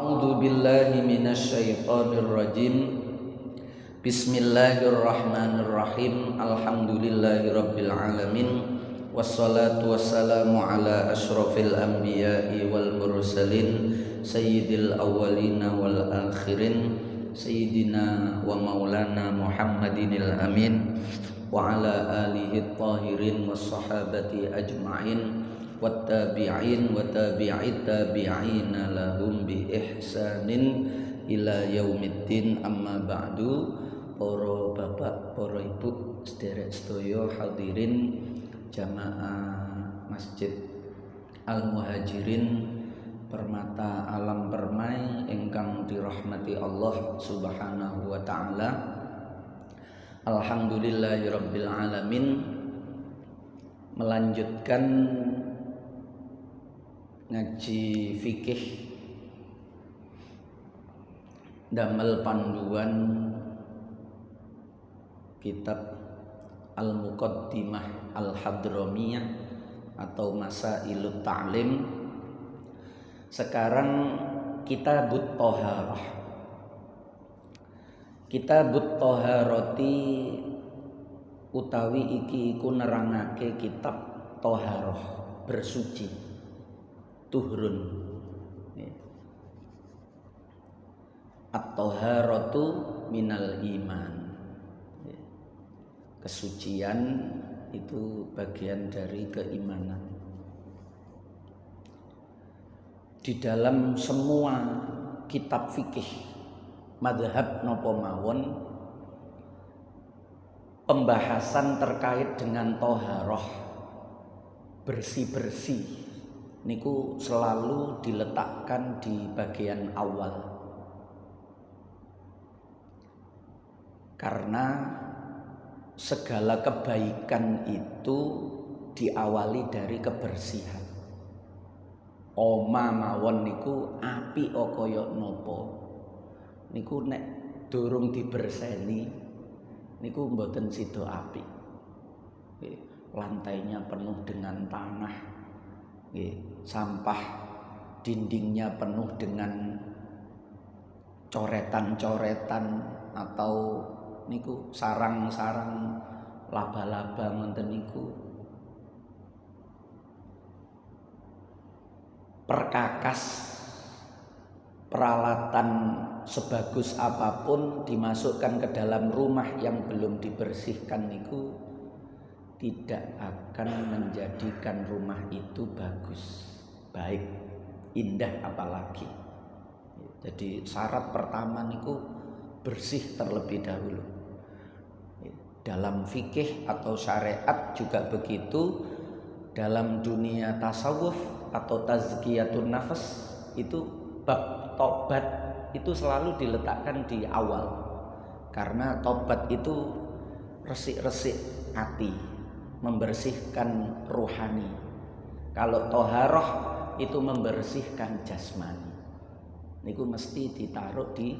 A'udzu billahi minasyaitonir rajim. Bismillahirrahmanirrahim. Alhamdulillahirabbil alamin. Wassalatu wassalamu ala asyrafil anbiya'i wal mursalin sayyidil awwalina wal akhirin sayyidina wa maulana Muhammadinil amin wa ala alihi tahirin was sahabati ajma'in wattabi'in wa tabi'it tabi'ina lahum bi ihsanin ila yaumiddin, amma ba'du. Para bapak, para ibu, sederek sedaya hadirin jamaah Masjid Al-Muhajirin Permata Alam Permai ingkang dirahmati Allah Subhanahu wa taala. Alhamdulillahirabbil alamin. Melanjutkan ngaji fikih damel panduan kitab Al-Muqaddimah Al-Hadramiyah atau Masailut Ta'lim. Sekarang Kitabut Thaharah. Kitabut Thaharati utawi iki iku nerangake kitab thaharah, bersuci, tuhrun. At-thaharatu minal iman. Kesucian itu bagian dari keimanan. Di dalam semua kitab fikih mazhab napa mawon, pembahasan terkait dengan thaharah, bersih-bersih niku selalu diletakkan di bagian awal. Karena segala kebaikan itu diawali dari kebersihan. Oma mawon niku api kaya napa niku nek durung diberseni niku mboten sida api. Lantainya penuh dengan tanah, sampah, dindingnya penuh dengan coretan-coretan atau niku sarang-sarang laba-laba ngoten niku. Perkakas, peralatan sebagus apapun dimasukkan ke dalam rumah yang belum dibersihkan niku tidak akan menjadikan rumah itu bagus, baik, indah apalagi. Jadi syarat pertama niku bersih terlebih dahulu. Dalam fikih atau syariat juga begitu. Dalam dunia tasawuf atau tazkiyatun nafas itu bab tobat itu selalu diletakkan di awal. Karena tobat itu resik-resik hati, membersihkan rohani. Kalau toharoh itu membersihkan jasmani. Niku mesti ditaruh di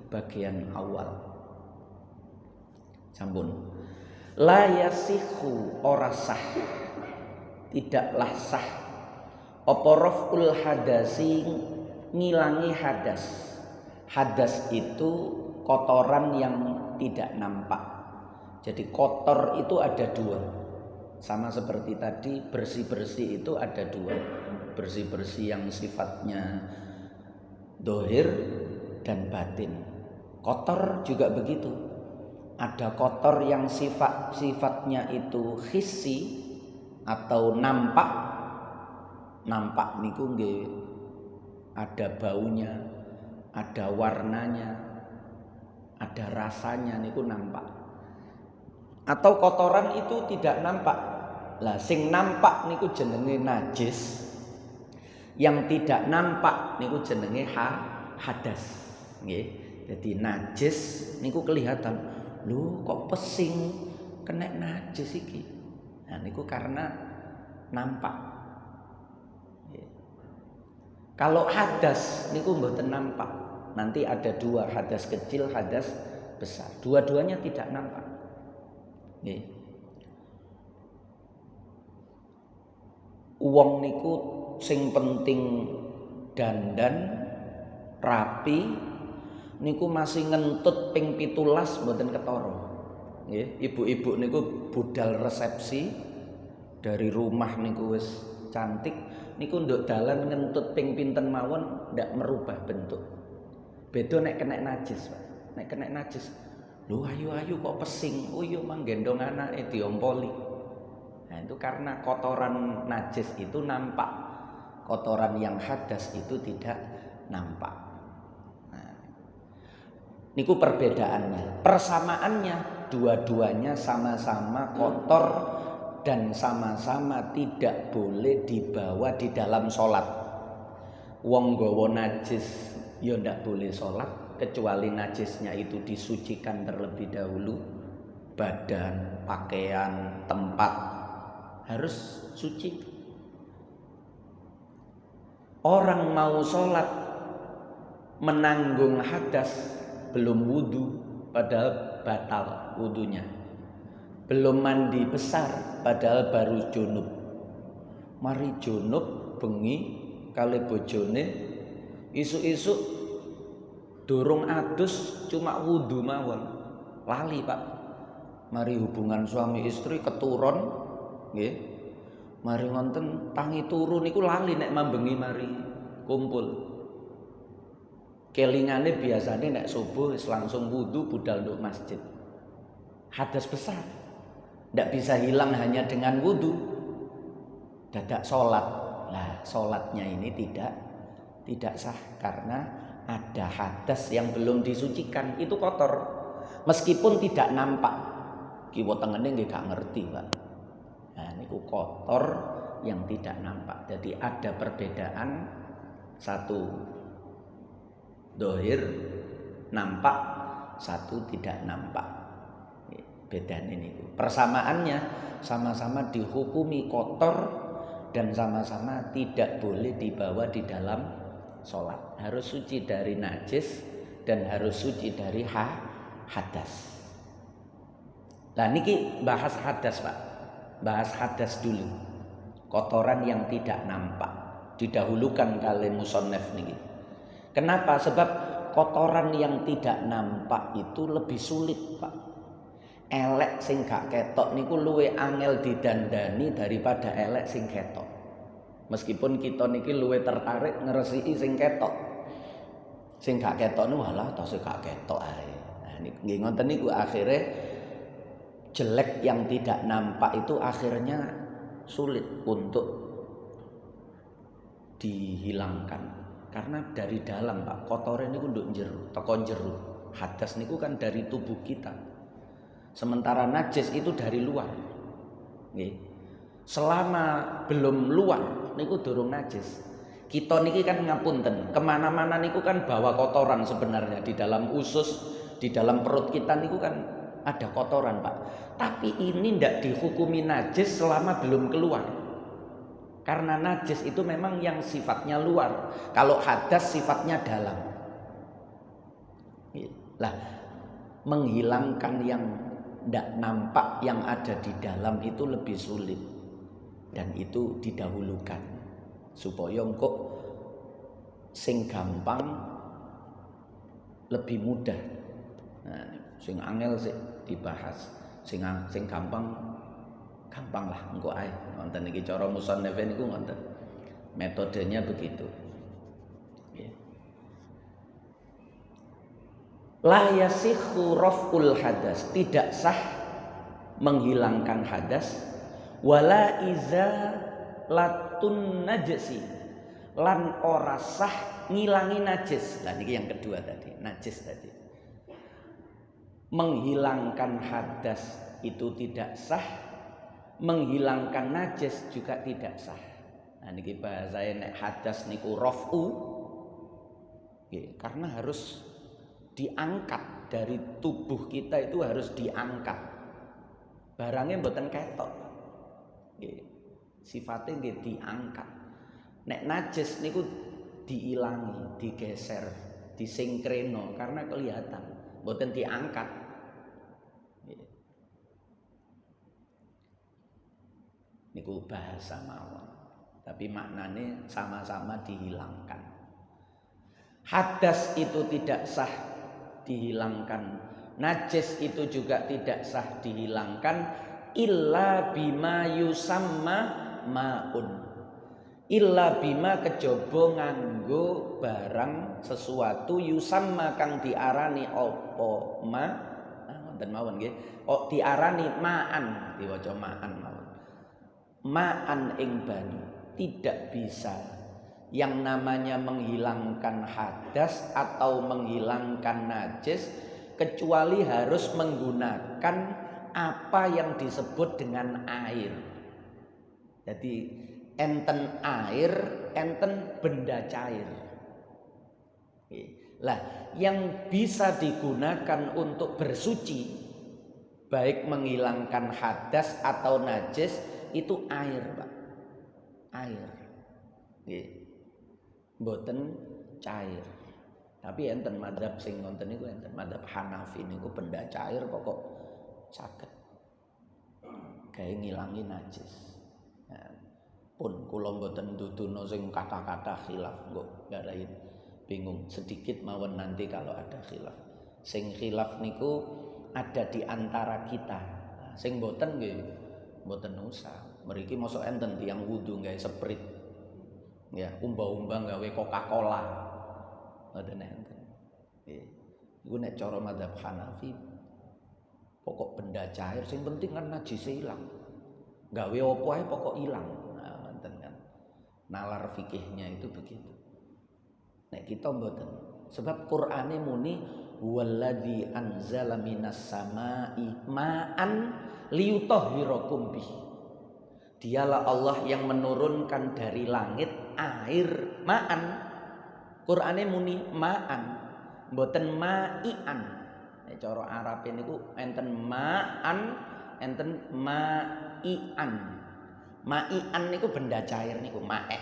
bagian awal. Sampun. La yasihu ora sah, tidaklah sah apa raf'ul hadasi, ngilangi hadas. Hadas itu kotoran yang tidak nampak. Jadi kotor itu ada dua. Sama seperti tadi, bersih-bersih itu ada dua. Bersih-bersih yang sifatnya dohir dan batin. Kotor juga begitu. Ada kotor yang sifatnya itu hissi atau nampak. Nampak niku nggih ada baunya, ada warnanya, ada rasanya niku nampak. Atau kotoran itu tidak nampak. Lah sing nampak niku jenenge najis. Yang tidak nampak niku jenenge hadas. Nggih. Jadi najis niku kelihatan. Lho kok pesing kena najis iki. Nah niku karena nampak. Kalau hadas niku mboten nampak. Nanti ada dua, hadas kecil, hadas besar. Dua-duanya tidak nampak. Wong niku sing penting dandan rapi niku masih ngentut ping 17 mboten ketara. Nggih, ibu-ibu niku budal resepsi dari rumah niku wis cantik, niku nduk dalan ngentut ping pinten mawon ndak merubah bentuk. Beda nek kena najis, Pak. Nek kena najis, lho ayu-ayu kok pesing. Oh iya mang gendong anake diompoli. Nah, itu karena kotoran najis itu nampak. Kotoran yang hadas itu tidak nampak. Nah, niku perbedaannya. Persamaannya dua-duanya sama-sama kotor dan sama-sama tidak boleh dibawa di dalam sholat. Wong nggawa najis ya ndak boleh sholat kecuali najisnya itu disucikan terlebih dahulu. Badan, pakaian, tempat harus suci. Orang mau sholat menanggung hadas belum wudu padahal batal wudunya. Belum mandi besar padahal baru junub. Mari junub bengi kali bojone isuk-isuk durung adus cuma wudu mawon. Lali, Pak. Mari hubungan suami istri keturun nggih. Mari ngonten tangi turu niku lali nek mambengi mari kumpul. Kelingane biasane nek subuh wis langsung wudu budal nduk masjid. Hadas besar. Ndak bisa hilang hanya dengan wudu. Dadak salat. Lah, salatnya ini tidak sah karena ada hadas yang belum disucikan, itu kotor. Meskipun tidak nampak. Kiwa tengene nggih gak ngerti, Pak. Nah, niku kotor yang tidak nampak. Jadi ada perbedaan, satu dohir nampak, satu tidak nampak. Bedanya niku. Persamaannya sama-sama dihukumi kotor dan sama-sama tidak boleh dibawa di dalam sholat. Harus suci dari najis dan harus suci dari hadas. Nah niki bahas hadas, Pak. Bahas hadas dulu. Kotoran yang tidak nampak didahulukan kali musannaf niki. Kenapa? Sebab kotoran yang tidak nampak itu lebih sulit, Pak. Elek sing gak ketok niku luwe angel didandani daripada elek sing ketok. Meskipun kita niki luwe tertarik ngresiki sing ketok. Sing gak ketok niku halah tose gak ketok ae. Nah niku nggih ngoten niku akhirnya jelek yang tidak nampak itu akhirnya sulit untuk dihilangkan karena dari dalam, Pak. Kotoran niku nduk jero, teko jero. Hadas niku kan dari tubuh kita. Sementara najis itu dari luar. Nggih. Selama belum luar niku durung najis. Kita niki kan ngapunten, kemana-mana niku kan bawa kotoran sebenarnya di dalam usus, di dalam perut kita niku kan ada kotoran, Pak. Tapi ini ndak dihukumi najis selama belum keluar. Karena najis itu memang yang sifatnya luar. Kalau hadas sifatnya dalam. Lah, menghilangkan yang ndak nampak yang ada di dalam itu lebih sulit. Dan itu didahulukan. Supaya kok sing gampang lebih mudah. Nah, sing angel sih dibahas. Sing gampang lah engko ae. Wonten iki cara musannaf niku ngoten. Metodenya begitu. La yasihhu raf'ul hadas, tidak sah menghilangkan hadas, wala izalatun najsi, lan ora sah ngilangi najis. Lah niki yang kedua tadi, najis tadi. Menghilangkan hadas itu tidak sah, menghilangkan najis juga tidak sah. Nah niki bahasane nek hadas niku raf'u, karena harus diangkat dari tubuh kita, itu harus diangkat. Barangnya mboten ketok. Nggih. Sifatnya nggih diangkat. Nek najis niku diilangi, digeser, disingkreno karena kelihatan, mboten diangkat. Niku bahasa mawon. Tapi maknanya sama-sama dihilangkan. Hadas itu tidak sah dihilangkan, najis itu juga tidak sah dihilangkan, illa bima yusamma maun, illa bima kejaba nganggo barang sesuatu yusamma kang diarani apa ma, wonten mawon nggih, diarani ma'an, diwaca ma'an mawon, ma'an ing banyu. Tidak bisa yang namanya menghilangkan hadas atau menghilangkan najis kecuali harus menggunakan apa yang disebut dengan air. Jadi enten air, enten benda cair. Lah, yang bisa digunakan untuk bersuci, baik menghilangkan hadas atau najis, itu air, Pak. Air. Mboten cair. Tapi enten madzhab sing wonten niku enten madzhab Hanafi niku benda cair pokok saged gawe ngilangi najis. Nah, pun kula mboten dudono sing kata-kata khilaf, kok garain bingung sedikit mawon nanti kalau ada khilaf. Sing khilaf niku ada di antara kita. Nah, sing mboten nggih mboten usah. Mriki mosok enten tiyang wudu gawe Sprite. Ya, umba-umba gawe Coca-Cola. Mboten enten. Nggih. Iku nek cara madzhab Hanafi pokok benda cair sing penting kan najis ilang. Gawe apa ae pokok ilang. Nah, wonten kan. Nalar fikihnya itu begitu. Nek kita mboten. Sebab Qur'ane muni waladzi anzala minas samai ma'an liyutahhirakum bih. Dialah Allah yang menurunkan dari langit air ma'an. Qur'ane muni ma'an, mboten ma'ian. Nek cara Arab niku enten ma'an, enten ma'ian. Ma'ian niku benda cair niku ma'e.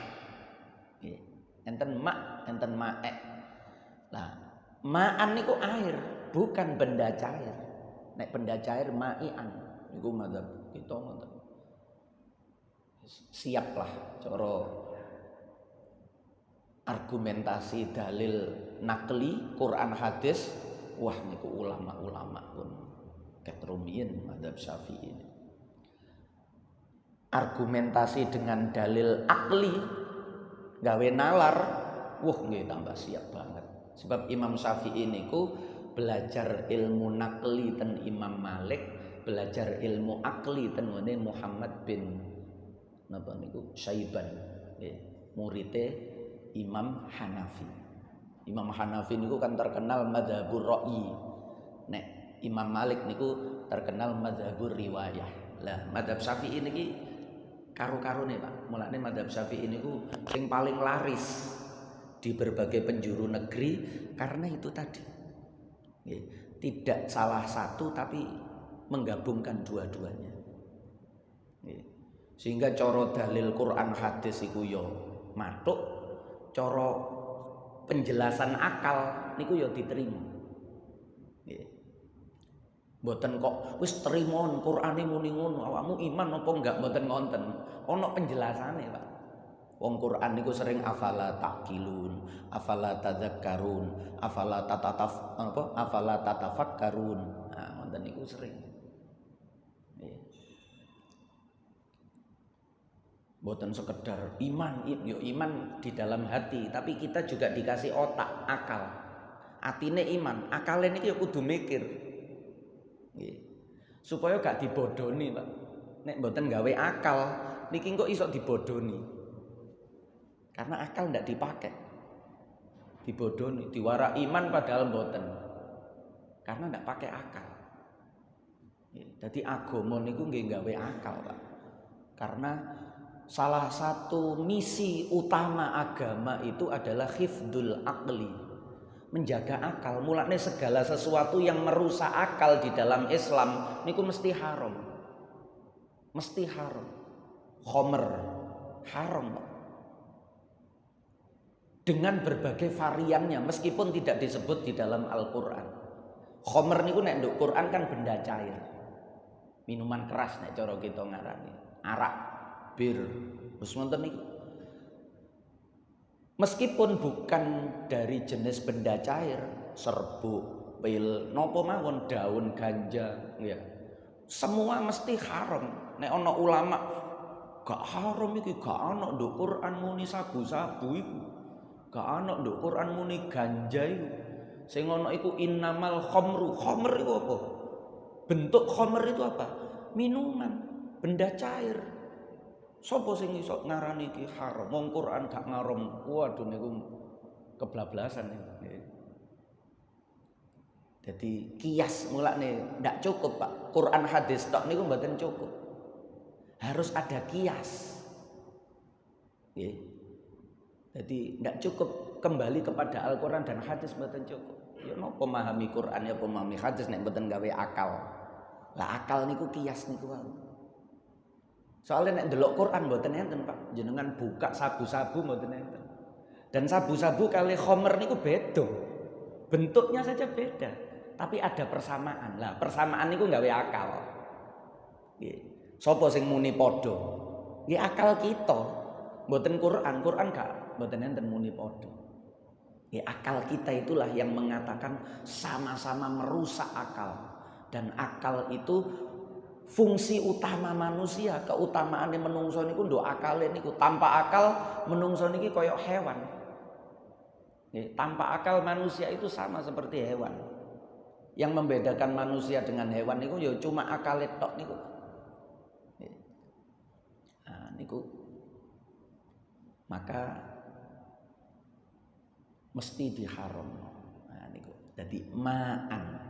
Nggih. Enten ma', enten ma'e. Lah, ma'an niku air, bukan benda cair. Nek benda cair ma'ian. Niku madzhab kita ngoten. Siaplah cara argumentasi dalil nakli Quran hadis, wah niku ulama-ulama pun ketrumien madzhab Syafi'i ini. Argumentasi dengan dalil akli gawe nalar, wah nggih tambah siap banget. Sebab Imam Syafi'i niku belajar ilmu nakli ten Imam Malik, belajar ilmu akli ten Muhammad bin napa niku Syaiban, muridé Imam Hanafi. Imam Hanafi niku kan terkenal madzhabur ra'yi. Nek Imam Malik niku terkenal madzhabur riwayah. Lah madzhab Syafi'i niki karo-karone Pak. Mulane madzhab Syafi'i niku sing paling laris di berbagai penjuru negeri karena itu tadi. Tidak salah satu tapi menggabungkan dua-duanya. Sehingga cara dalil Quran hadis iku yo matuk, cara penjelasan akal niku yo diterima. Nggih. Mboten kok wis trimo Qur'ane muni ngono, awakmu iman apa enggak, mboten ngonten. Ana penjelasane, Pak. Wong Quran niku sering afala taqilun, afala tadzakkarun, afala tatafakkarun. Nah, wonten niku sering. Bukan sekedar iman, yo iman di dalam hati, tapi kita juga dikasih otak, akal. Atine iman, akale niki yo kudu mikir. Nggih. Supaya gak dibodoni, Pak. Nek mboten gawe akal, niki kok iso dibodoni. Karena akal ndak dipakai. Dibodoni, diwara iman padahal mboten. Karena ndak pakai akal. Jadi agama niku nggih gawe akal, Pak. Karena salah satu misi utama agama itu adalah hifdzul aqli, menjaga akal. Mulane segala sesuatu yang merusak akal di dalam Islam niku mesti haram. Mesti haram. Khomer haram, Pak. Dengan berbagai variannya meskipun tidak disebut di dalam Al-Qur'an. Khomer niku nek nduk Quran kan benda cair. Minuman keras nek cara kita ngarani. Arak, bir, terus nonton niku. Meskipun bukan dari jenis benda cair, serbuk, pil, nopo mawon, daun ganja, ya. Semua mesti haram. Nek ana ulama gak haram iki, gak ana nduk Quran muni sabu-sabu iku. Gak ana nduk Quran muni ganja iku. Sing ana iku innamal khamru. Khamr iku apa? Bentuk khamr itu apa? Minuman, benda cair. Sopo sing iso ngarani iki haram? Wong Quran gak ngarom. Waduh niku keblablasan iki. Jadi kias mulane ndak cukup, Pak. Quran hadis tok niku mboten cukup. Harus ada kias. Nggih. Jadi ndak cukup kembali kepada Al-Qur'an dan hadis mboten cukup. Ya napa memahami Quran ya memahami hadis nek mboten gawe akal. Lah akal niku kias niku wae. Soalnya nek delok Quran mboten enten, Pak. Jenengan buka sabu-sabu mboten enten. Dan sabu-sabu kali khamr niku beda. Bentuknya saja beda, tapi ada persamaan. Lah, persamaan niku gawe akal. Nggih. Sapa sing muni padha? Nggih akal kita. Mboten Quran, Quran gak mboten enten muni padha. Nggih akal kita itulah yang mengatakan sama-sama merusak akal. Dan akal itu fungsi utama manusia, keutamaane menungso niku nduk akale niku. Tanpa akal menungso niki koyok hewan. Tanpa akal manusia itu sama seperti hewan. Yang membedakan manusia dengan hewan niku ya cuma akale tok niku. Nah niku maka mesti diharam. Nah niku. Jadi ma'an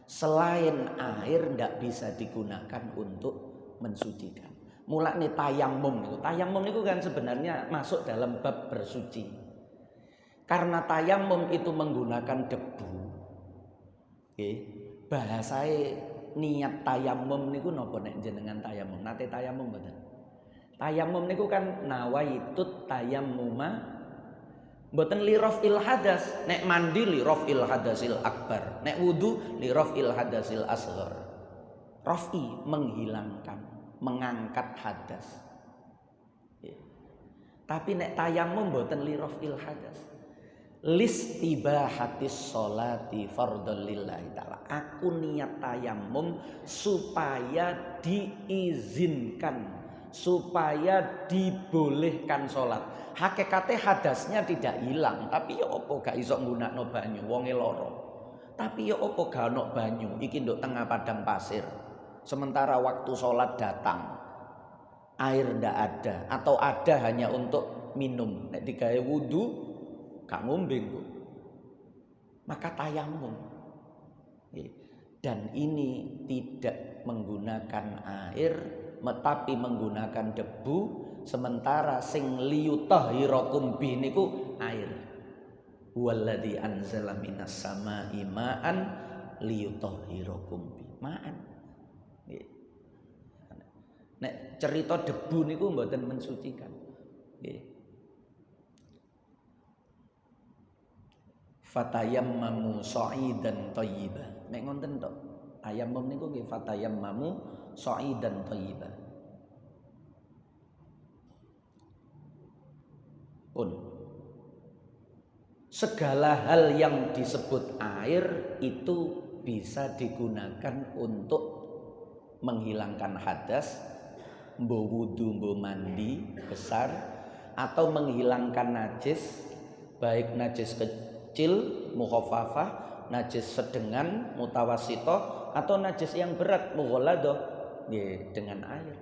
selain air ndak bisa digunakan untuk mensucikan. Mulane tayamum niku. Tayamum niku kan sebenarnya masuk dalam bab bersuci. Karena tayamum itu menggunakan debu. Nggih. Bahasane niat tayamum niku napa nek jenengan tayamum? Nate tayamum mboten? Tayamum niku kan nawaitut tayammuma mboten li raf'il hadas. Nek mandi li raf'il hadasil akbar, nek wudu li raf'il hadasil asghar. Raf'i menghilangkan, mengangkat hadas. Tapi nek tayamum mboten li raf'il hadas. Listibahatis sholati fardhon lillahi ta'ala. Aku niat tayamum supaya diizinkan, supaya dibolehkan sholat. Hakikate hadasnya tidak hilang, tapi ya apa gak iso nggunakno banyu, wonge lara. Tapi ya apa gak ono banyu, iki nduk tengah padang pasir. Sementara waktu sholat datang, air ndak ada atau ada hanya untuk minum. Nek digawe wudu gak ngombe kok. Maka tayamum. Dan ini tidak menggunakan air, tapi menggunakan debu. Sementara sing liyutahhirakum bi niku air. Walladzi anzala minas samaa'i ma'an liyutahhirakum bi. Ma'an. Nek cerita debu niku mboten mensucikan. Nggih. Fatayammamu sha'idan thayyiban. Nek ngoten tok. Tayammum niku nggih fatayammamu sha'idan thayyiban. Pun segala hal yang disebut air itu bisa digunakan untuk menghilangkan hadas, mbo wudu, mbo mandi besar, atau menghilangkan najis, baik najis kecil mukhaffafah, najis sedengan mutawasito, atau najis yang berat mughalladah, dengan air.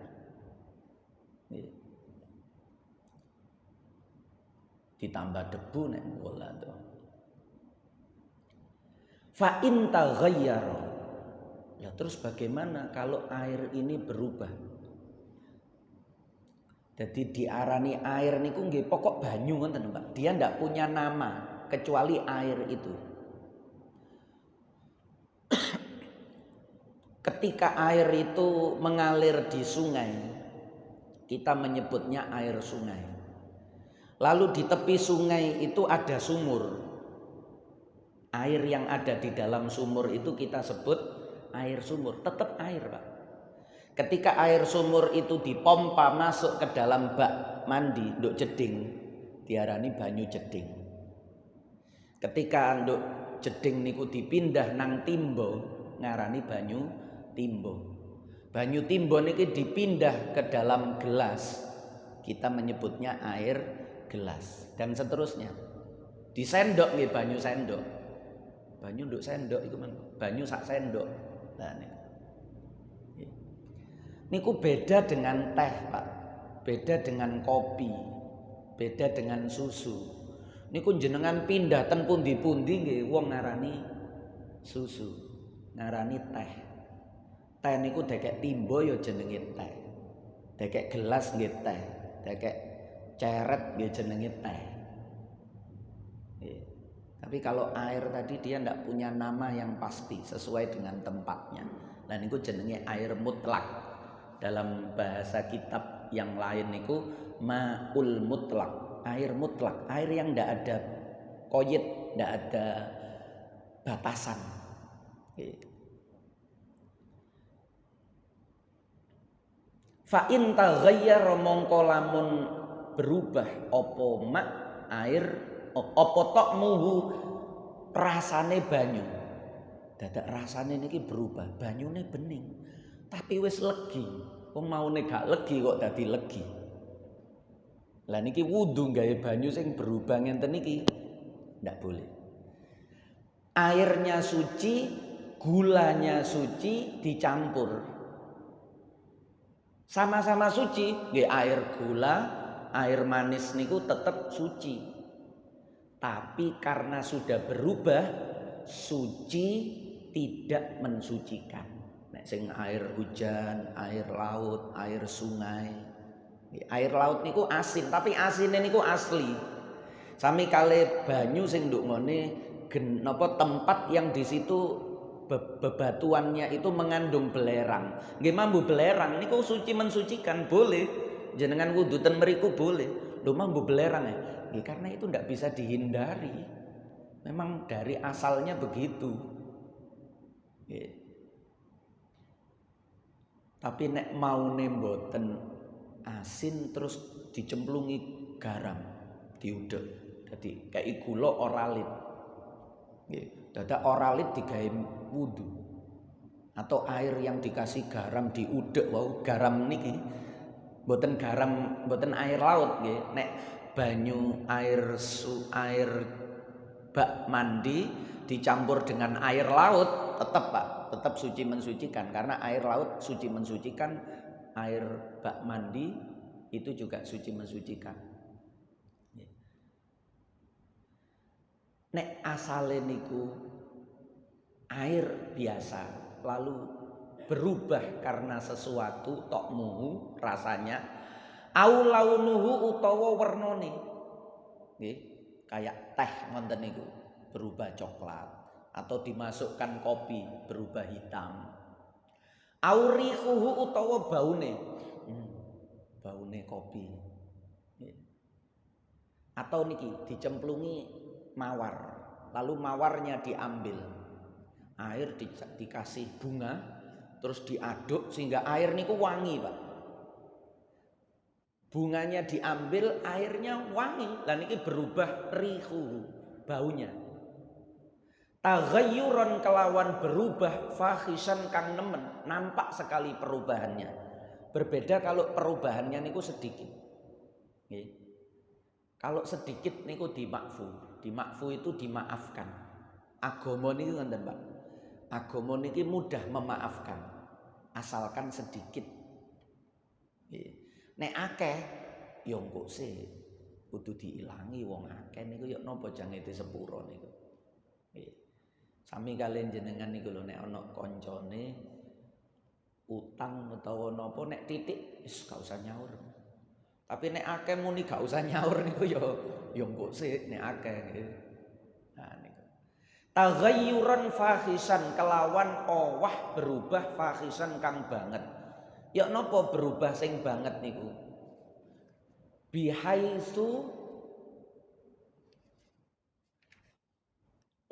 Ditambah debu nek mughalladah. Fa in taghayyara. Ya terus bagaimana kalau air ini berubah? Jadi diarani air niku nggih pokok banyu ngoten, Pak. Dia ndak punya nama kecuali air itu. Ketika air itu mengalir di sungai, kita menyebutnya air sungai. Lalu di tepi sungai itu ada sumur. Air yang ada di dalam sumur itu kita sebut air sumur. Tetap air, Pak. Ketika air sumur itu dipompa masuk ke dalam bak mandi, nduk jeding, diarani banyu jeding. Ketika anduk jeding niku dipindah nang timba ngarani banyu timba. Banyu timba niki dipindah ke dalam gelas, kita menyebutnya air gelas, dan seterusnya. Di sendok nggih banyu sendok. Banyu nduk sendok iku banyu sak sendok. Nah niku beda dengan teh, Pak. Beda dengan kopi. Beda dengan susu. Niku jenengan pindah ten pundi-pundi nggih wong ngarani susu, ngarani teh. Teh niku dekek timba ya jenenge teh. Dekek gelas nggih teh, dekek ceret nggih jenenge teh. Tapi kalau air tadi dia ndak punya nama yang pasti sesuai dengan tempatnya. Nah niku jenenge air mutlak. Dalam bahasa kitab yang lain niku ma'ul mutlak. Air mutlak, air yang tidak ada koyit, tidak ada batasan. Fa in taghayyara mongko lamun berubah apa mak air apa tok muhu rasane banyu. Dadak rasane niki berubah, banyune bening. Tapi wis legi. Wong maune gak legi kok dadi legi. Lah niki wudu gawe banyu sing berubah ngenten niki ndak boleh. Airnya suci, gulanya suci dicampur. Sama-sama suci, nggih air gula, air manis niku tetap suci. Tapi karena sudah berubah, suci tidak mensucikan. Nek sing air hujan, air laut, air sungai. Air laut niku asin, tapi asinnya niku asli. Sami kali banyu sing nduk ngene napa tempat yang di situ bebatuannya itu mengandung belerang. Nggih mambu belerang niku suci mensucikan, boleh. Jenengan wudu ten mriku boleh. Lho mambu belerang ya. Nggih karena itu ndak bisa dihindari. Memang dari asalnya begitu. Nggih. Tapi nek maune mboten asin terus dicemplungi garam diudek jadi kayak gula oralit nggih dadak oralit digawe wudu atau air yang dikasih garam diudek wau garam niki mboten garam mboten air laut nggih nek banyu air bak mandi dicampur dengan air laut tetap Pak tetap suci mensucikan karena air laut suci mensucikan air bak mandi itu juga suci mensucikan. Nek asale niku air biasa lalu berubah karena sesuatu tokmuhu rasanya au launuhu utawa wernane. Nggih, kayak teh ngoten niku berubah coklat atau dimasukkan kopi berubah hitam. Aurihuhu utawa baune. Baune kopi. Atau niki dicemplungi mawar. Lalu mawarnya diambil. Air dikasih bunga terus diaduk sehingga air niku wangi, Pak. Bunganya diambil, airnya wangi. Lah niki berubah rihuhu, baunya. Taghayyuran kelawan berubah fahisan kang nemen nampak sekali perubahannya. Berbeda kalau perubahannya niku sedikit. Nggih. Kalau sedikit niku dimakfu. Dimakfu itu dimaafkan. Agama niku ngoten, Pak. Agama niki mudah memaafkan asalkan sedikit. Nggih. Nek akeh ya engko sih kudu diilangi wong akeh niku ya napa jangete sepuro niku. Nggih. Sami kalian jenengan niku lho nek ana kancane utang utawa napa nek titik wis gak usah nyaur. Tapi nek akeh muni gak usah nyaur niku ya engko sik nek akeh nggih. Nah niku. Taghayyuran fahisan kelawan owah berubah fahisan kang banget. Ya napa berubah sing banget niku? Bihaitsu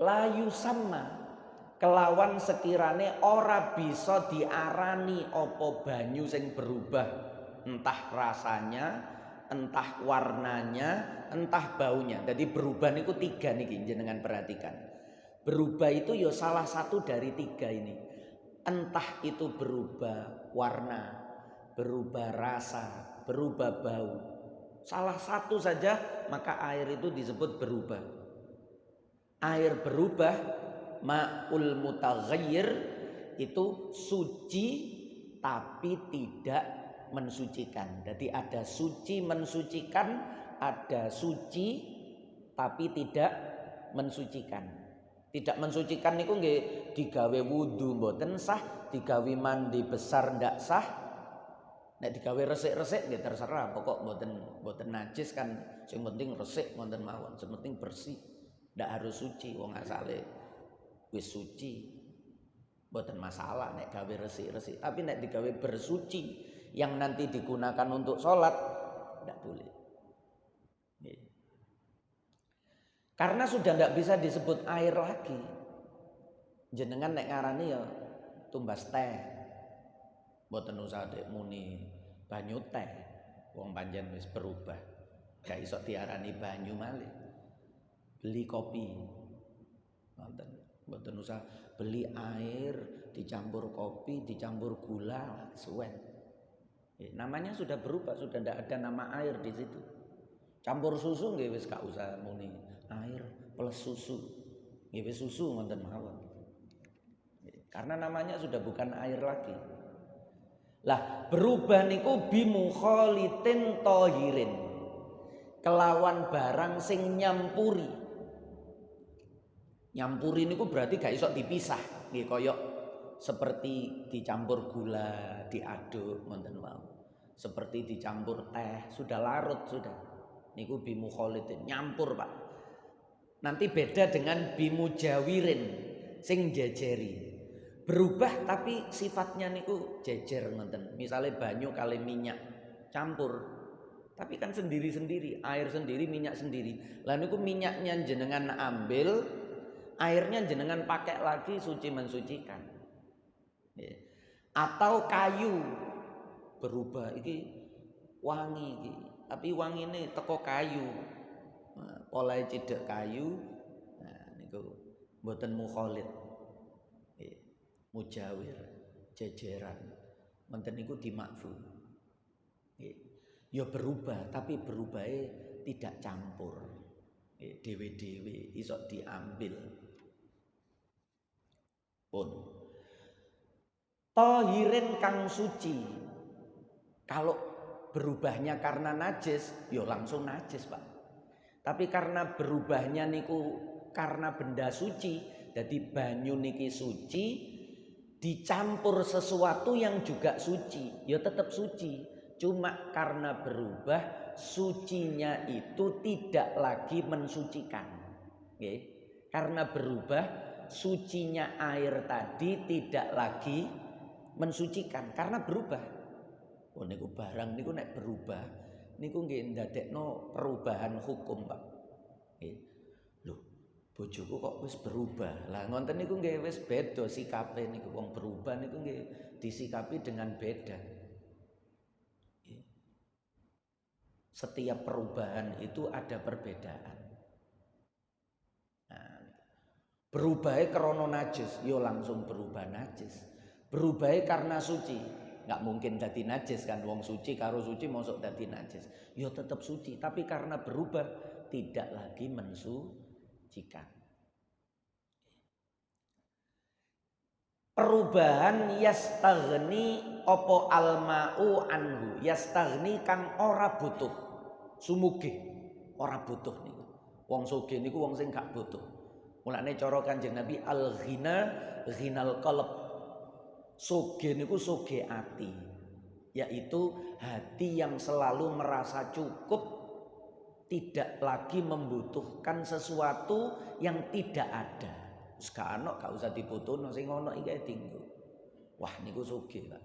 layu sama kelawan sekirane ora bisa diarani apa banyu sing berubah entah rasanya entah warnanya, entah baunya. Jadi berubah niku 3 niki jenengan perhatikan. Berubah itu ya salah satu dari 3 ini. Entah itu berubah warna, berubah rasa, berubah bau. Salah satu saja maka air itu disebut berubah. Air berubah, ma'ul mutaghayyir, itu suci tapi tidak mensucikan. Jadi ada suci mensucikan, ada suci tapi tidak mensucikan. Tidak mensucikan niku nggih digawe wudu mboten sah, digawe mandi besar ndak sah. Nek digawe resik-resik nggih terserah, pokok mboten najis kan, sing penting resik wonten mawon, sing penting bersih. Ndak harus suci, wong asale wis suci. Mboten masalah nek gawe resik-resik, tapi nek digawe bersuci yang nanti digunakan untuk sholat tidak boleh. Karena sudah tidak bisa disebut air lagi. Jenengan nek ngarani ya tumbas teh, mboten usah dek muni banyu teh, wong panjen wis berubah, gak iso diarani banyu malih. Beli kopi, mboten usah beli air dicampur kopi dicampur gula suwen. Namanya sudah berubah, sudah tidak ada nama air di situ. Campur susu nggih wis gak usah muni air plus susu. Nggih wis susu wonten mawon. Karena namanya sudah bukan air lagi. Lah berubah niku bimukhalitin tohirin. Kelawan barang sing nyampuri. Nyampuri niku berarti gak iso dipisah. Nggih koyok seperti dicampur gula, diaduk wonten wau. Seperti dicampur teh, sudah larut sudah. Niku bimukhalitin, nyampur Pak. Nanti beda dengan bimujawirin, sing jejeri. Berubah tapi sifatnya niku jejer ngoten. Misalnya banyu kali minyak campur. Tapi kan sendiri-sendiri, air sendiri, minyak sendiri. Lah niku minyaknya jenengan ambil, airnya jenengan pakai lagi suci mensucikan. Atau kayu berubah iki wangi iki, tapi wangi ini teko kayu. Nah, oleh cidek kayu. Nah niku mboten mukhalid. Mujawir, jejeran. Menten niku dimakfu. Ya berubah, tapi berubahnya tidak campur. Dewe-dewe iso diambil. Pun tohirin kang suci. Kalau berubahnya karena najis, ya langsung najis Pak. Tapi karena berubahnya niku karena benda suci, jadi banyu niki suci, dicampur sesuatu yang juga suci, ya tetap suci. Cuma karena berubah, sucinya itu tidak lagi mensucikan. Oke? Karena berubah, sucinya air tadi tidak lagi mensucikan karena berubah. Oh niku barang niku nek berubah niku nggih ndadekno perubahan hukum Pak. Nggih. Lho, bojoku kok wis berubah. Lah ngonten niku nggih wis beda sikape niku wong berubah niku nggih disikapi dengan beda. Nggih. Setiap perubahan itu ada perbedaan. Nah, berubahnya karena najis, yo langsung berubah najis. Berubahnya karena suci. Nggak mungkin dadi najis kan, wong suci karo suci mosok dadi najis. Ya tetap suci, tapi karena berubah tidak lagi mensucikan. Perubahan yastaghni opo alma'u anhu. Yastaghni kang ora butuh. Sumuge ora butuh niku. Wong sugih niku wong sing gak butuh. Mulane cara Kanjeng Nabi al-ghina ghinal qalb. Sugih niku sugih ati, yaitu hati yang selalu merasa cukup, tidak lagi membutuhkan sesuatu yang tidak ada. Sekarang gak usah dibutuhno sing ono iki tinggu. Wah niku sugih Pak.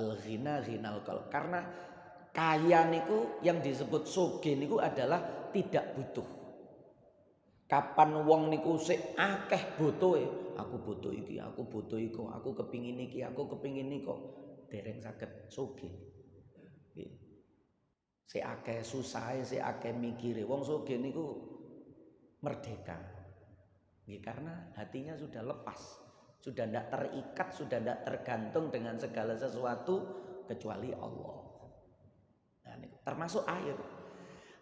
Al-ghina ghinal qalb. Karena kaya niku yang disebut sugih niku adalah tidak butuh. Kapan wong niku sik akeh butuhe, aku butuh iki, aku butuh iku, aku kepingin iki, aku kepingin niko, dereng saged sugih. sik akeh susahe, sik akeh mikire. Wong sugih niku merdeka. Nggih, karena hatinya sudah lepas, sudah tidak terikat, sudah tidak tergantung dengan segala sesuatu kecuali Allah. Nah, ini termasuk air.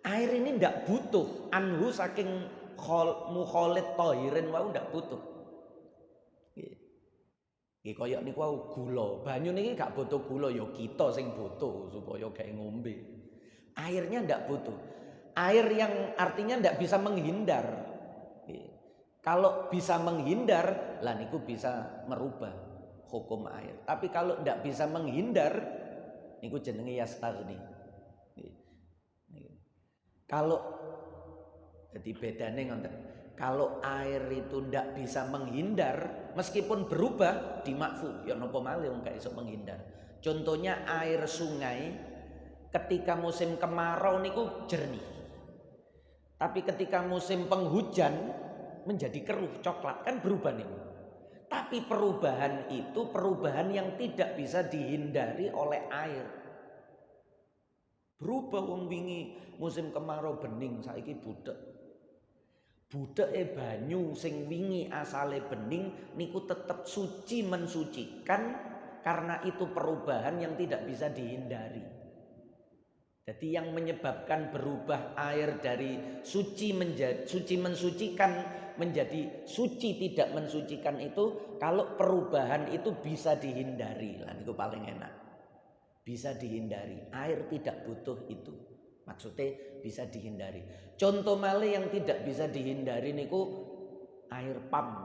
Air ini tidak butuh anhu saking mukhalid tahirin wau, tidak butuh. Nggih kaya niku wau gula. Banyu niki gak butuh gula, ya kita sing butuh supaya gawe ngombe. Airnya tidak butuh. Air yang artinya tidak bisa menghindar. Kalau bisa menghindar, lah niku bisa merubah hukum air. Tapi kalau tidak bisa menghindar, niku jenenge yastaghni. Kalau jadi bedane ngoten. Kalau air itu tidak bisa menghindar, meskipun berubah dimakfu, ya napa malih wong gak iso menghindar. Contohnya air sungai ketika musim kemarau niku jernih. Tapi ketika musim penghujan menjadi keruh, coklat, kan berubah nih. Tapi perubahan itu perubahan yang tidak bisa dihindari oleh air. Berubah wong wingi musim kemarau bening saiki budek. Budeke banyu sing wingi asale bening niku tetap suci mensucikan karena itu perubahan yang tidak bisa dihindari. Jadi yang menyebabkan berubah air dari suci menjadi suci mensucikan menjadi suci tidak mensucikan itu kalau perubahan itu bisa dihindari. Lah niku paling enak. Bisa dihindari. Air tidak butuh itu. Maksudnya bisa dihindari. Contoh malih yang tidak bisa dihindari niku air pam.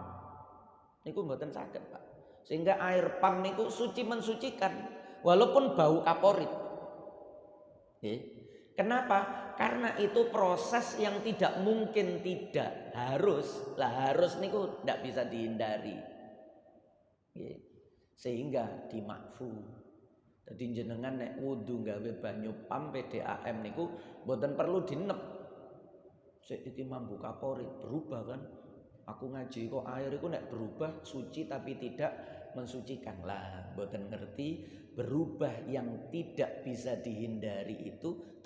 Niku mboten saged, Pak. Sehingga air pam niku suci mensucikan walaupun bau kaporit. Kenapa? Karena itu proses yang tidak mungkin tidak harus. Lah harus niku tidak bisa dihindari. Sehingga dimakfu. Jadi jenengan nek wudu gawe banyu pam PDAM niku mboten perlu dinep. Sik iki mambu kaporit berubah kan. Aku ngaji kok air iku nek berubah suci tapi tidak mensucikan. Lah mboten ngerti berubah yang tidak bisa dihindari itu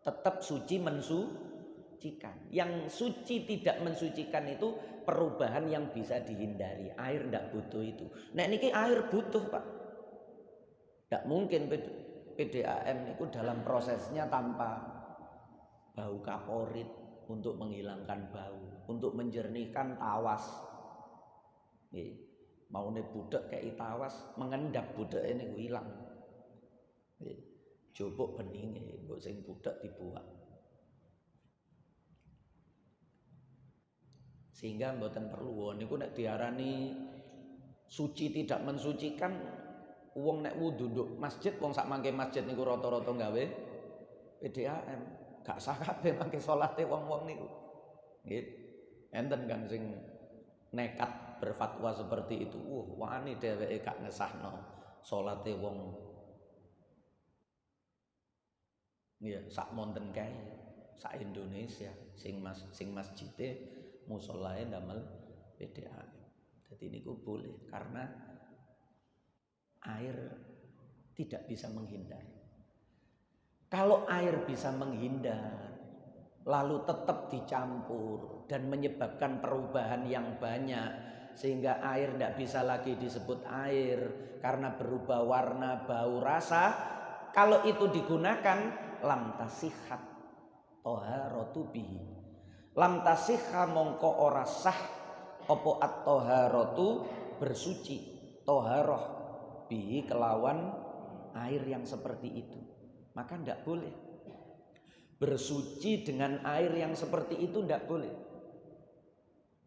tetap suci mensucikan. Yang suci tidak mensucikan itu perubahan yang bisa dihindari. Air ndak butuh itu. Nek niki air butuh, Pak. Tidak mungkin PDAM itu dalam prosesnya tanpa bau kaporit untuk menghilangkan bau, untuk menjernihkan tawas. Mau nih budek kayak tawas, mengendap budek ini hilang. Jobok bening, mbok sing budek dibuang. Sehingga mboten perlu niku nek diarani suci tidak mensucikan. Wong nek wudu nduk masjid, wong sak mangke masjid niku rata-rata gawe PDAM. Gak sah kabeh mangke salate wong-wong niku. Nggih. Enten kan sing nekat berfatwa seperti itu. Wani dheweke gak ngesahno salate wong. Iya, sak monten kae, sak Indonesia sing masjide musolae ndamel PDAM. Dadi niku boleh karena air tidak bisa menghindar. Kalau air bisa menghindar, lalu tetap dicampur dan menyebabkan perubahan yang banyak, sehingga air tidak bisa lagi disebut air karena berubah warna, bau, rasa. Kalau itu digunakan, lam tasihhat toharatu bihi. Lam tasihha mongko ora sah opo at-toharatu bersuci, toharoh bihi kelawan air yang seperti itu. Maka tidak boleh bersuci dengan air yang seperti itu, tidak boleh.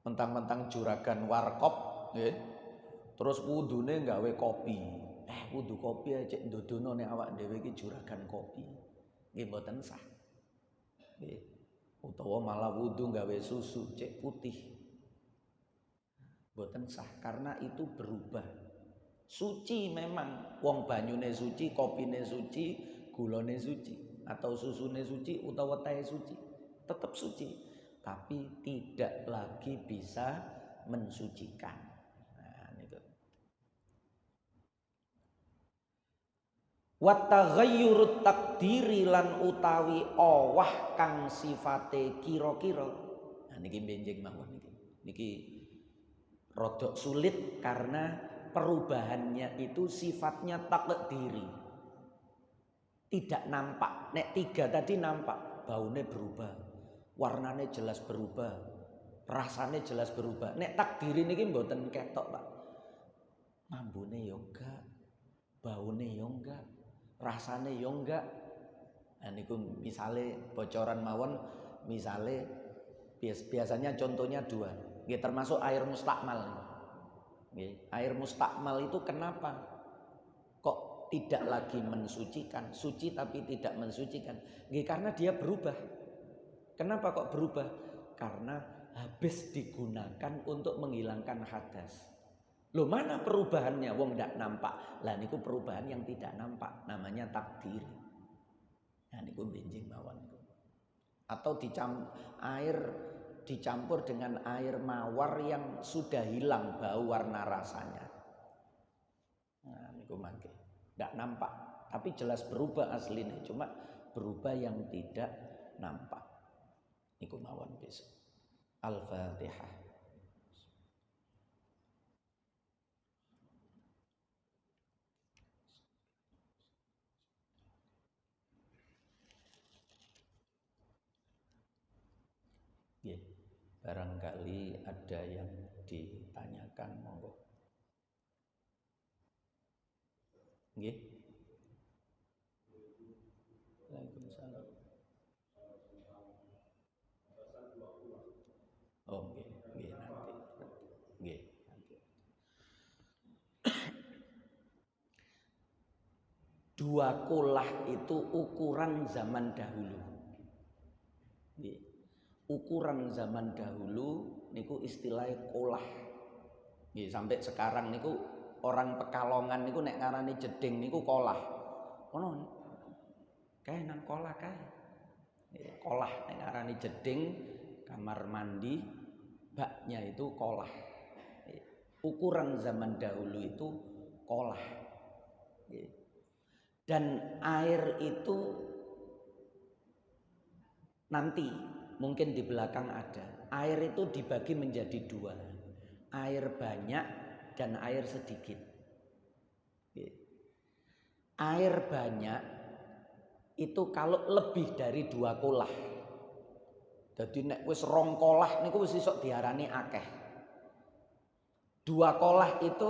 Mentang-mentang juragan warkop, terus wudune gawe kopi. Wudu kopi aja ndodono nek awak dhewe iki juragan kopi. Nggih mboten sah. Utawa malah wudu gawe susu cek putih. Mboten sah karena itu berubah. Suci memang, wong banyune suci, kopine suci, gulane suci, atau susune suci, utawa teh suci, tetap suci, tapi tidak lagi bisa mensucikan. Nah, itu. Wa taghayyurut takdiri lan utawi owah kang sifate kira-kira. Nah niki benjing mawon niki rodok sulit karena perubahannya itu sifatnya takdiri, tidak nampak. Nek 3 tadi nampak, baunya berubah, warnanya jelas berubah, rasanya jelas berubah. Nek takdiri niki mboten ketok Pak, mambune yo enggak, baune yo enggak, rasanya yo enggak. Nah niku misale bocoran mawon, misale biasanya contohnya 2, nggih termasuk air mustakmal. Nggih, air mustakmal itu kenapa kok tidak lagi mensucikan, suci tapi tidak mensucikan? Nggih karena dia berubah. Kenapa kok berubah? Karena habis digunakan untuk menghilangkan hadas. Loh mana perubahannya? Wong ndak nampak. Lah niku perubahan yang tidak nampak, namanya takdir. Nah niku benjing mawon. Atau air dicampur dengan air mawar yang sudah hilang bau warna rasanya. Nah niku mangke. Ndak nampak, tapi jelas berubah aslinya, cuma berubah yang tidak nampak. Niku mawon besok. Al-Fatihah. Ya, barangkali ada yang ditanyakan, monggo. Nggih. Waalaikumsalam. Oh, nggih, nggih nanti. Nggih, nanti. Dua kolah itu ukuran zaman dahulu. Nggih. Ukuran zaman dahulu niku istilahnya kolah. Nggih, sampai sekarang niku orang Pekalongan niku nek ngarani jeding niku kolah. Ngono. Kae nang kolah kae. Kolah nek ngarani jeding kamar mandi, baknya itu kolah. Ukuran zaman dahulu itu kolah. Dan air itu nanti mungkin di belakang ada. Air itu dibagi menjadi 2. Air banyak dan air sedikit. Air banyak itu kalau lebih dari 2 kolah. Jadi nek wis 2 kolah niku wis iso diarani akeh. 2 kolah itu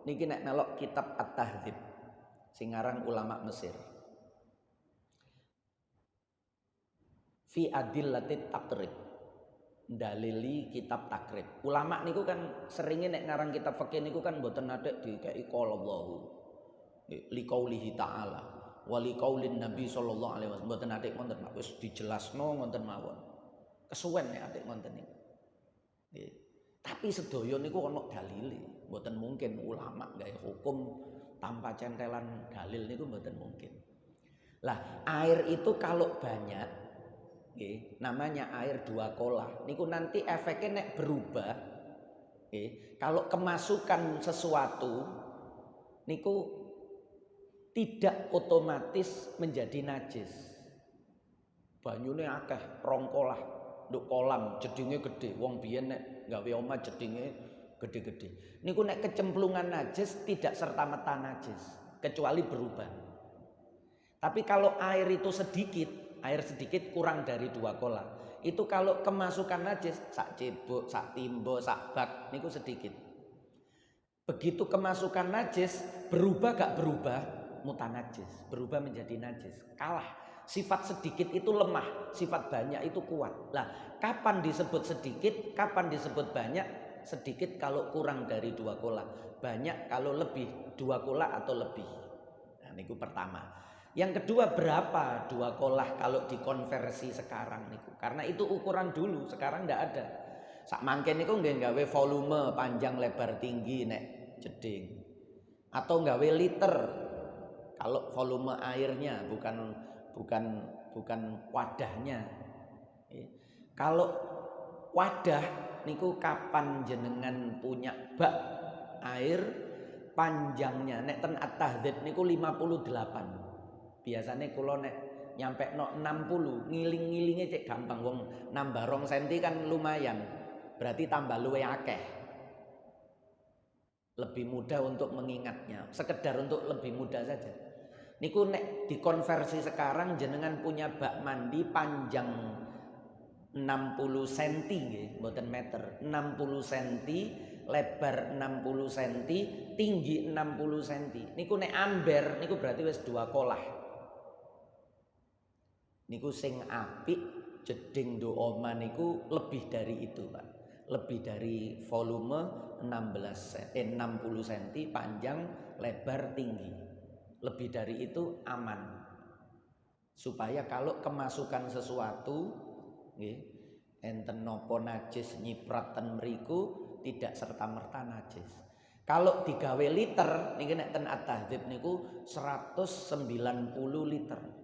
niki nek melok kitab At-Tahdzib sing aran ulama Mesir. Fi adillatit takrib, dalili kitab takrib. Ulama niku kan seringnya nek ngarang kitab fikih niku kan mboten nate dikeki qalallahu liqaulihi ta'ala wa liqaulin nabi sallallahu alaihi wasallam, mboten nate wonten wis dijelasno wonten mawon. Kesuwen nek atik wonten niku. Nggih. Tapi sedaya niku ana dalile, mboten mungkin ulama gawe hukum tanpa centelan dalil niku mboten mungkin. Lah, air itu kalau banyak namanya air 2 kolah niku nanti efeknya nek berubah. Kalau kemasukan sesuatu niku tidak otomatis menjadi najis. Banyune akeh 2 kolah nduk kolam jedinge gede, wong biyen nek gawe omah jedinge gede-gede niku nek kecemplungan najis tidak serta-merta najis kecuali berubah. Tapi kalau air itu sedikit kurang dari 2 kolah, itu kalau kemasukan najis sak cebok, sak timbo, sak bak niku sedikit. Begitu kemasukan najis berubah gak berubah mutanajis, berubah menjadi najis. Kalah. Sifat sedikit itu lemah, sifat banyak itu kuat. Lah, kapan disebut sedikit, kapan disebut banyak? Sedikit kalau kurang dari 2 kolah, banyak kalau lebih 2 kolah atau lebih. Nah, niku pertama. Yang kedua, berapa 2 kolah kalau dikonversi sekarang niku? Karena itu ukuran dulu, sekarang ndak ada. Sak mangke niku nggih gawe volume panjang lebar tinggi nek jeding. Atau gawe liter. Kalau volume airnya bukan wadahnya. Kalau wadah niku kapan jenengan punya bak air panjangnya nek ten at-tahdzib niku 58. Biasane kula nek nyampe no 60 ngiling-ngilinge cek gampang, wong nambah 2 cm kan lumayan, berarti tambah luwe akeh, lebih mudah untuk mengingatnya, sekedar untuk lebih mudah saja. Niku nek dikonversi sekarang jenengan punya bak mandi panjang 60 cm nggih, mboten meter, 60 cm, lebar 60 cm, tinggi 60 cm. Niku nek amber niku berarti wis 2 kolah. Niku sing apik jeding do oma niku lebih dari itu, Pak. Lebih dari volume 60 cm panjang, lebar, tinggi. Lebih dari itu aman. Supaya kalau kemasukan sesuatu nggih enten napa najis nyipratan mriku tidak serta-merta najis. Kalau digawe liter niki nek ten at-tahdzib niku 190 liter.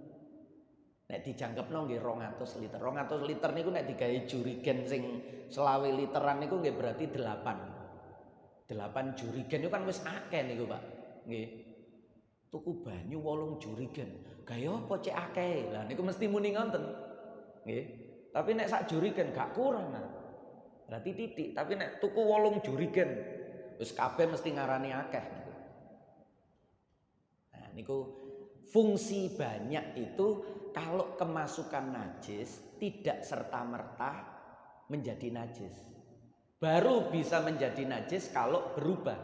Nek dijangkepno nggih 200 liter. 200 liter niku nek digawe jurigen sing 20 literan niku nggih berarti 8. 8 jurigen niku kan wis akeh niku, Pak. Nggih. Tuku banyu 8 jurigen. Gawe apa cek akeh? Lah niku mesti muni ngoten. Nggih. Tapi nek sak jurigen gak kurang. Nah. Berarti titik, tapi nek tuku 8 jurigen wis kabeh mesti ngarani akeh niku. Nah, niku fungsi banyak itu kalau kemasukan najis tidak serta-merta menjadi najis. Baru bisa menjadi najis kalau berubah.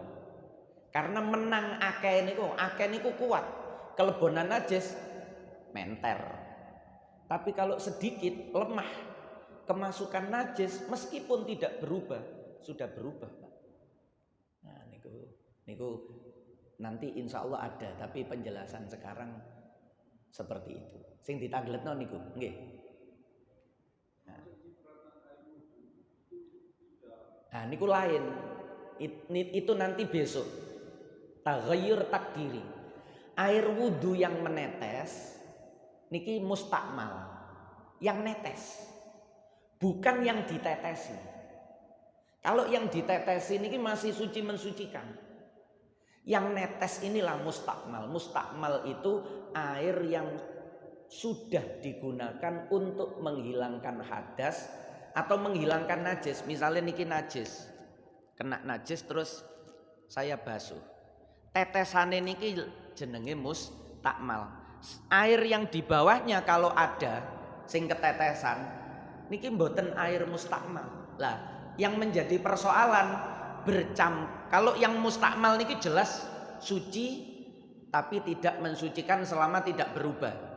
Karena menang akeh niku kuat. Kelebonan najis menter. Tapi kalau sedikit lemah, kemasukan najis meskipun tidak berubah, sudah berubah, Pak. Nah, niku nanti insya Allah ada, tapi penjelasan sekarang seperti itu. Sing ditangletno niku, nggih. Nah, niku lain. Itu nanti besok. Taghayyur takdiri. Air wudu yang menetes niki mustakmal. Yang netes. Bukan yang ditetesi. Kalau yang ditetesi niki masih suci mensucikan. Yang netes inilah mustakmal. Mustakmal itu air yang sudah digunakan untuk menghilangkan hadas atau menghilangkan najis. Misalnya niki najis, kena najis terus saya basuh. Tetesane niki jenenge mustakmal. Air yang di bawahnya kalau ada sing ketetesan niki mboten air mustakmal. Lah, yang menjadi persoalan kalau yang mustakmal niki jelas suci tapi tidak mensucikan selama tidak berubah.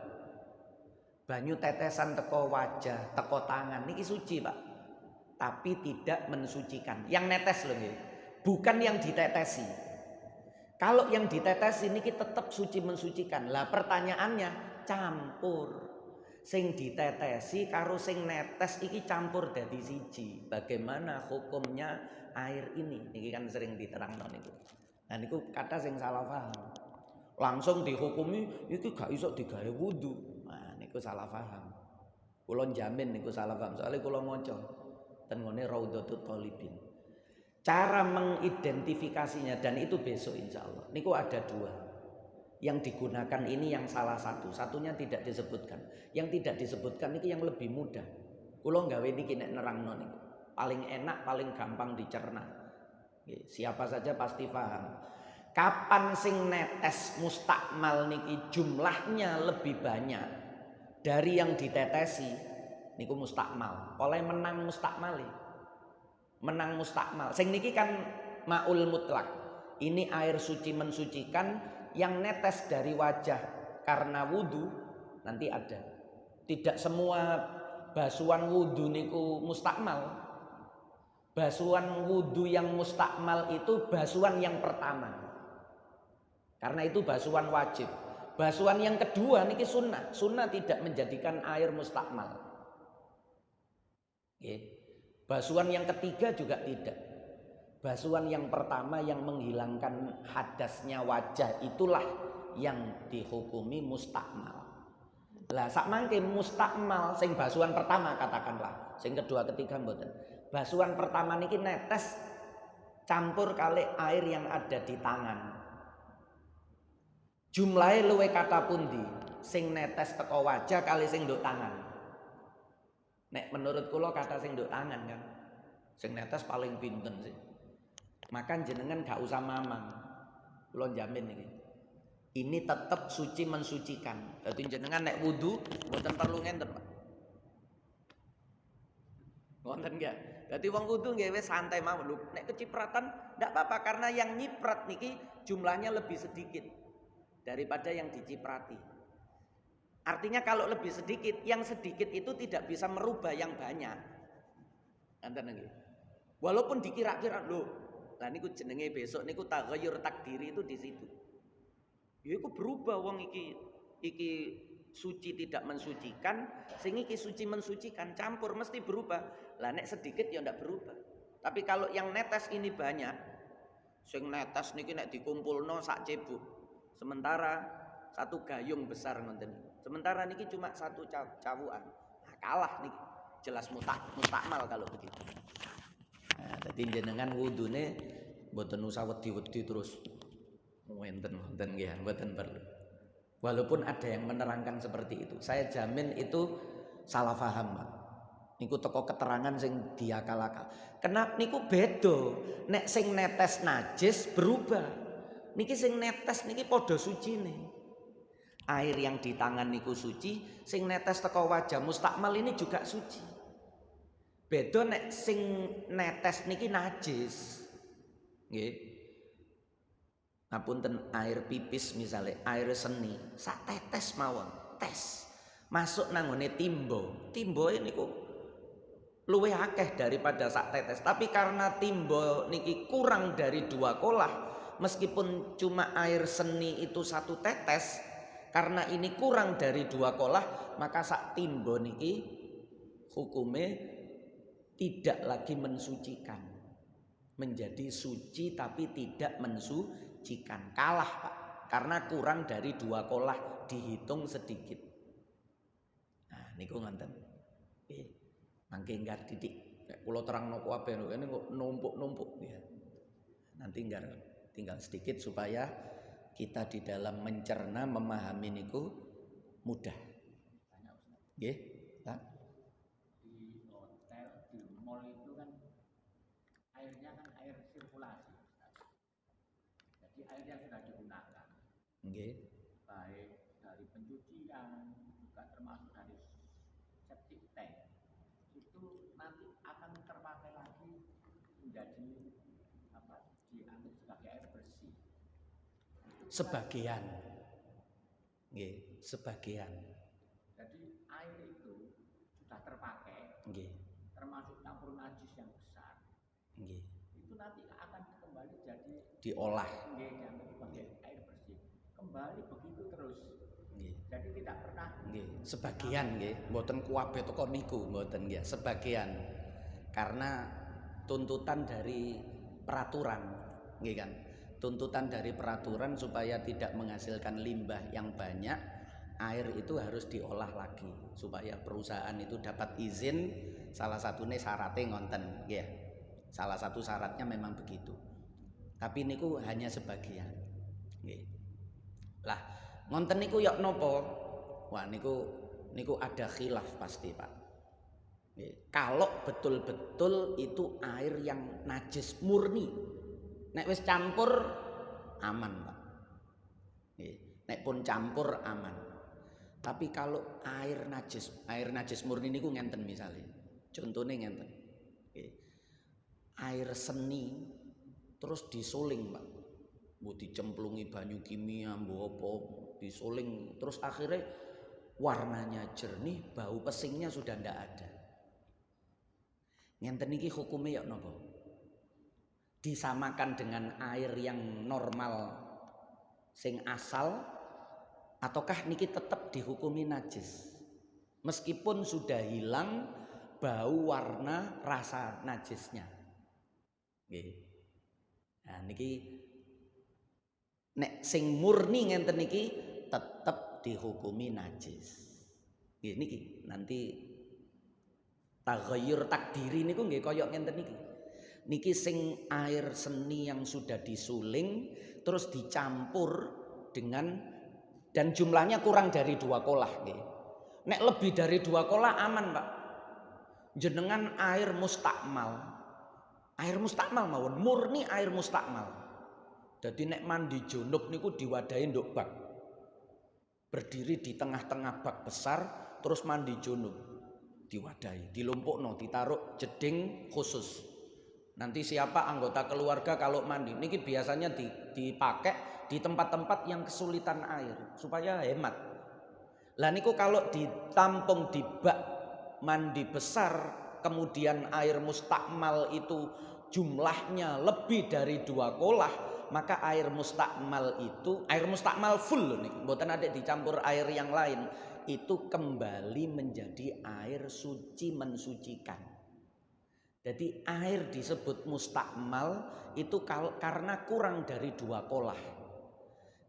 Banyu tetesan teko wajah, teko tangan niki suci, Pak. Tapi tidak mensucikan. Yang netes loh nggih. Bukan yang ditetesi. Kalau yang ditetesi niki tetap suci mensucikan. Lah pertanyaannya campur. Sing ditetesi karo sing netes iki campur dadi siji. Bagaimana hukumnya air ini? Niki kan sering diterangno niku. Nah niku kata sing salah paham. Langsung dihukumi iki gak iso digawe wudu. Nah niku salah paham. Kula jamin niku salah paham. Soalnya kula maca ten ngene Raudhatut Thalibin. Cara mengidentifikasinya dan itu besok insya Allah. Niku ada 2. Yang digunakan ini yang salah satu, satunya tidak disebutkan. Yang tidak disebutkan ini yang lebih mudah. Kula gawe niki nek nerangno niku. Paling enak, paling gampang dicerna. Siapa saja pasti paham. Kapan sing netes mustakmal niki jumlahnya lebih banyak dari yang ditetesi niku mustakmal. Oleh menang mustakmali. Menang mustakmal. Sing niki kan maul mutlak. Ini air suci mensucikan. Yang netes dari wajah karena wudu nanti ada. Tidak semua basuhan wudu niku mustakmal. Basuhan wudu yang mustakmal itu basuhan yang pertama. Karena itu basuhan wajib. Basuhan yang kedua niki sunnah. Sunnah tidak menjadikan air mustakmal. Basuhan yang ketiga juga tidak. Basuhan yang pertama yang menghilangkan hadasnya wajah itulah yang dihukumi mustakmal. Lah sak mangke mustakmal sing basuhan pertama katakanlah, sing kedua ketiga mboten. Basuhan pertama niki netes campur kali air yang ada di tangan. Jumlahe luwih kata pundi sing netes teko wajah kali sing nduk tangan? Nek menurut kula kata sing nduk tangan kan. Sing netes paling pinten sih. Maka jenengan gak usah mamang. Kula jamin iki. Ini tetap suci mensucikan. Dadi jenengan nek wudu mboten perlu ngenten, Pak. Wonten enggak? Dadi wong wudu nggih wis santai mawon lho. Nek kecipratan ndak apa-apa karena yang nyiprat niki jumlahnya lebih sedikit daripada yang diciprati. Artinya kalau lebih sedikit, yang sedikit itu tidak bisa merubah yang banyak. Enten nggih. Walaupun dikira-kira lho, lah niku jenenge besok niku taghayyur takdiri itu di situ. Ya iku berubah wong iki suci tidak mensucikan, sing iki suci mensucikan, campur mesti berubah. Lah nek sedikit ya ndak berubah. Tapi kalau yang netes ini banyak, sing netes niki nek dikumpulno sak cebuk. Sementara satu gayung besar ngoten. Sementara niki cuma satu cawukan. Nah, kalah niki. Jelas mustakmal kalau begitu. Nah, dadi jenengan wudune mboten usah wedi-wedi terus wonten nggih, mboten perlu. Walaupun ada yang menerangkan seperti itu, saya jamin itu salah paham, Pak. Niku teko keterangan sing diakal-akal. Kenapa niku beda? Nek sing netes najis berubah. Niki sing netes niki padha sucine. Air yang di tangan niku suci, sing netes teko wajah mustakmal ini juga suci. Beda nek sing netes niki najis. Nggih. Ngapunten air pipis misalnya, air seni, sak tetes mawon, tes. Masuk nanggone timbo. Timbo ini kok luwih akeh daripada sak tetes. Tapi karena timbo niki kurang dari 2 kolah, meskipun cuma air seni itu 1 tetes, karena ini kurang dari 2 kolah, maka sak timbo niki hukume tidak lagi mensucikan. Menjadi suci tapi tidak mensucikan. Kalah, Pak, karena kurang dari 2 kolah, dihitung sedikit. Nah niku ngoten. Nggih. Mangke nggar titik. Nek kula terangno kabeh ini kok numpuk-numpuk ya. Nanti nggar tinggal sedikit supaya kita di dalam mencerna memahami niku mudah. Nggih, Pak. Di hotel, di mall itu kan airnya kan air sirkulasi. Jadi air yang sudah digunakan. Nggih. Baik dari pencucian juga termasuk dari septic tank. Itu nanti akan terpakai lagi menjadi diambil sebagai air bersih. Sebagian. Nggih, sebagian. Jadi air itu sudah terpakai. Nggih. Termasuk campur najis yang besar. Nggih. Itu nanti akan kembali jadi diolah. Nggih, diambil sebagai air bersih. Kembali begitu terus. Nggih. Jadi tidak pernah. Nggih, sebagian nggih, mboten kuwabe teko niku, mboten nggih, sebagian. Karena tuntutan dari peraturan, nggih kan. Tuntutan dari peraturan supaya tidak menghasilkan limbah yang banyak, air itu harus diolah lagi supaya perusahaan itu dapat izin. Salah satunya syaratnya ngonten, nggih. Salah satu syaratnya memang begitu. Tapi niku hanya sebagian. Nggih. Lah, ngonten niku yok nopo? Wah, niku ada khilaf pasti, Pak. Nggih. Kalau betul-betul itu air yang najis murni, nek wis campur aman, Pak. Nggih. Nek pun campur aman. Tapi kalau air najis murni niku ngenten misalnya. Contohnya ngenten. Nggih. Air seni terus disuling, Pak. Mbok dicemplungi banyu kimia, mbok apa, disuling terus akhirnya warnanya jernih, bau pesingnya sudah ndak ada. Ngenten iki hukumnya ya napa? Disamakan dengan air yang normal sing asal ataukah niki tetap dihukumi najis? Meskipun sudah hilang bau, warna, rasa najisnya. Nggih. Nah niki nek sing murni ngenten niki tetap dihukumi najis. Nggih niki nanti taghayyur takdiri niku nggih kaya ngenten niki. Niki sing air seni yang sudah disuling terus dicampur dengan Dan jumlahnya kurang dari 2 kolah nggih. Nek lebih dari 2 kolah aman, Pak. Jenengan air mustakmal. Air mustakmal mawon, murni air mustakmal. Jadi nek mandi junub niku diwadahi nduk bak. Berdiri di tengah-tengah bak besar terus mandi junub. Diwadahi, dilumpukno, ditaruh jeding khusus. Nanti siapa anggota keluarga kalau mandi, niki biasanya dipakai di tempat-tempat yang kesulitan air supaya hemat. Lah niku kalau ditampung di bak mandi besar, kemudian air mustakmal itu jumlahnya lebih dari 2 kolah, maka air mustakmal full loh nih, mboten ada dicampur air yang lain, itu kembali menjadi air suci mensucikan. Jadi air disebut mustakmal itu karena kurang dari 2 kolah.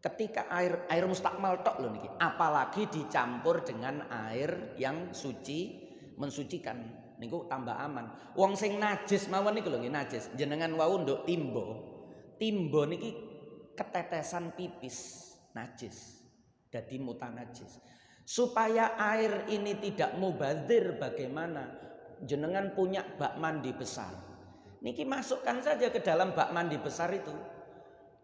Ketika air mustakmal tok loh niki, apalagi dicampur dengan air yang suci mensucikan, niku tambah aman. Wong sing najis mawon niku lho nggih najis. Jenengan wau nduk timbo niki ketetesan pipis najis, dadi mutanajis. Supaya air ini tidak mubadzir, bagaimana? Jenengan punya bak mandi besar, niki masukkan saja ke dalam bak mandi besar itu.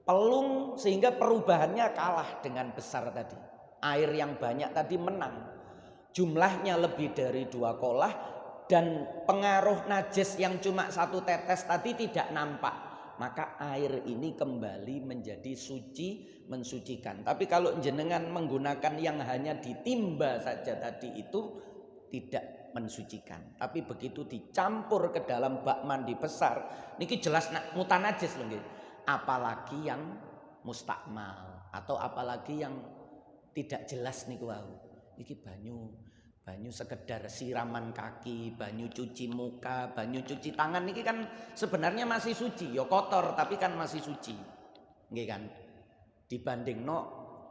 Pelung sehingga perubahannya kalah dengan besar tadi. Air yang banyak tadi menang. Jumlahnya lebih dari 2 kolah dan pengaruh najis yang cuma 1 tetes tadi tidak nampak. Maka air ini kembali menjadi suci mensucikan. Tapi kalau jenengan menggunakan yang hanya ditimba saja tadi itu tidak mensucikan. Tapi begitu dicampur ke dalam bak mandi besar, niki jelas mutanajis lho nggih. Apalagi yang mustakmal atau apalagi yang tidak jelas niku wau. Iki banyu sekedar siraman kaki, banyu cuci muka, banyu cuci tangan niki kan sebenarnya masih suci, ya kotor tapi kan masih suci. Nggih kan? Dibandingno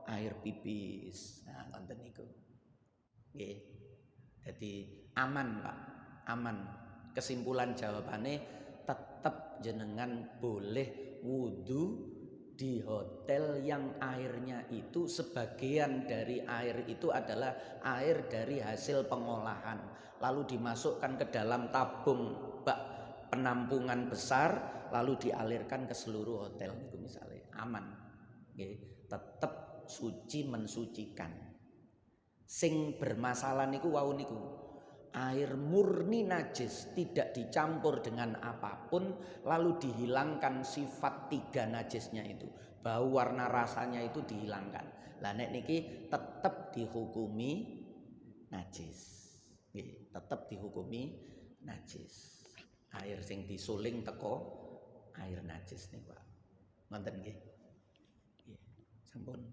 air pipis. Nah, ngoten niku. Nggih. Jadi aman, Pak. Aman. Kesimpulan jawabannya tetap jenengan boleh wudu di hotel yang airnya itu sebagian dari air itu adalah air dari hasil pengolahan, lalu dimasukkan ke dalam tabung bak penampungan besar, lalu dialirkan ke seluruh hotel itu misalnya, aman. Nggih, tetap suci mensucikan. Sing bermasalah niku wau niku air murni najis, tidak dicampur dengan apapun, lalu dihilangkan sifat 3 najisnya itu, bau, warna, rasanya itu dihilangkan. Lah nek niki tetap dihukumi najis. Nggih, tetap dihukumi najis. Air sing disuling teko air najis niku, Pak. Ngoten nggih. Nggih, sampun.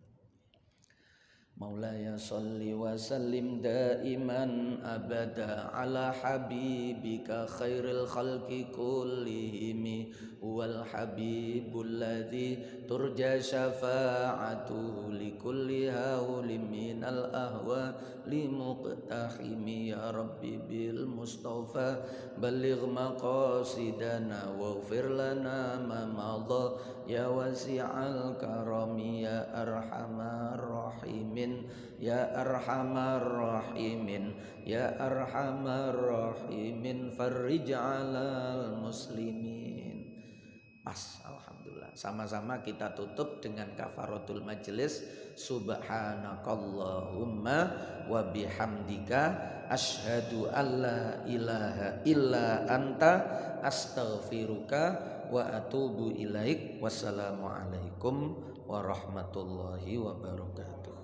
Maulaya sholli wa sallim daiman abada ala habibika khairil khalqi kullihim wal habibul ladzi turja syafa'atuhu likulli haulim minal ahwa limuqtahimi ya rabbi bil mustafa balligh maqasidana waghfir lana ma madha ya wasi'al karami ya arhamar rahimin ya arhamar rahimin ya arhamar rahimin farrij 'alal muslimin. Pas, alhamdulillah. Sama-sama kita tutup dengan kafaratul majlis. Subhanakallahumma wa bihamdika asyhadu alla ilaha illa anta astaghfiruka wa atubu ilaik. Wassalamualaikum warahmatullahi wabarakatuh.